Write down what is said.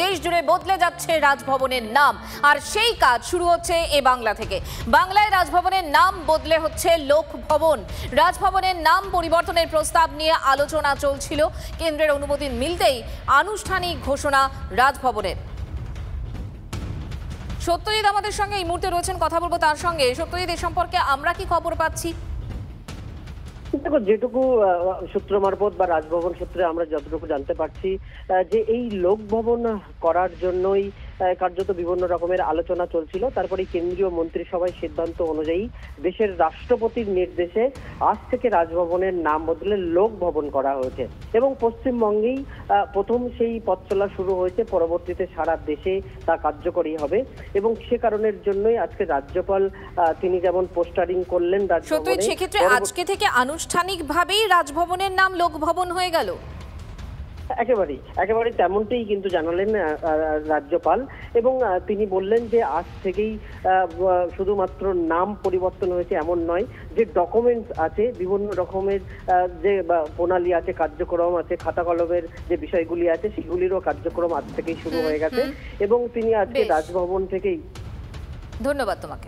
দেশ জুড়ে বদলে যাচ্ছে রাজভবনের নাম, আর সেই কাজ শুরু হচ্ছে এ বাংলা থেকে। বাংলায় রাজভবনের নাম বদলে হচ্ছে লোকভবন। রাজভবনের নাম পরিবর্তনের প্রস্তাব নিয়ে আলোচনা চলছিল, কেন্দ্রের অনুমতি মিলতেই আনুষ্ঠানিক ঘোষণা রাজভবনের। সত্যজিৎ আমাদের সঙ্গে এই মুহূর্তে রয়েছেন, কথা বলবো তার সঙ্গে। সত্যজিৎ, এ সম্পর্কে আমরা কি খবর পাচ্ছি? দেখো, যেটুকু সূত্র মারফত বা রাজভবন সূত্রে আমরা যতটুকু জানতে পারছি, যে এই লোক ভবন করার জন্যই কার্যত বিভিন্ন রকমের আলোচনা চলছিল। তারপরে কেন্দ্রীয় মন্ত্রিসভায় সিদ্ধান্ত অনুযায়ী দেশের রাষ্ট্রপতির নির্দেশে আজ থেকে রাজভবনের নাম বদলে লোক ভবন করা হয়েছে এবং পশ্চিমবঙ্গেই প্রথম সেই পথ চলা শুরু হয়েছে। পরবর্তীতে সারা দেশে তা কার্যকরী হবে এবং সে কারণের জন্যই আজকে রাজ্যপাল তিনি যেমন পোস্টারিং করলেন রাজভবনে। সেক্ষেত্রে আজকে থেকে আনুষ্ঠানিকভাবেই রাজভবনের নাম লোকভবন হয়ে গেল। একেবারেই তেমনটাই কিন্তু জানালেন রাজ্যপাল এবং তিনি বললেন যে আজ থেকেই শুধুমাত্র নাম পরিবর্তন হয়েছে এমন নয়, যে ডকুমেন্টস আছে, বিভিন্ন রকমের যে প্রণালী আছে, কার্যক্রম আছে, খাতা কলমের যে বিষয়গুলি আছে, সেগুলিরও কার্যক্রম আজ থেকেই শুরু হয়ে গেছে এবং তিনি আজকে রাজভবন থেকেই। ধন্যবাদ তোমাকে।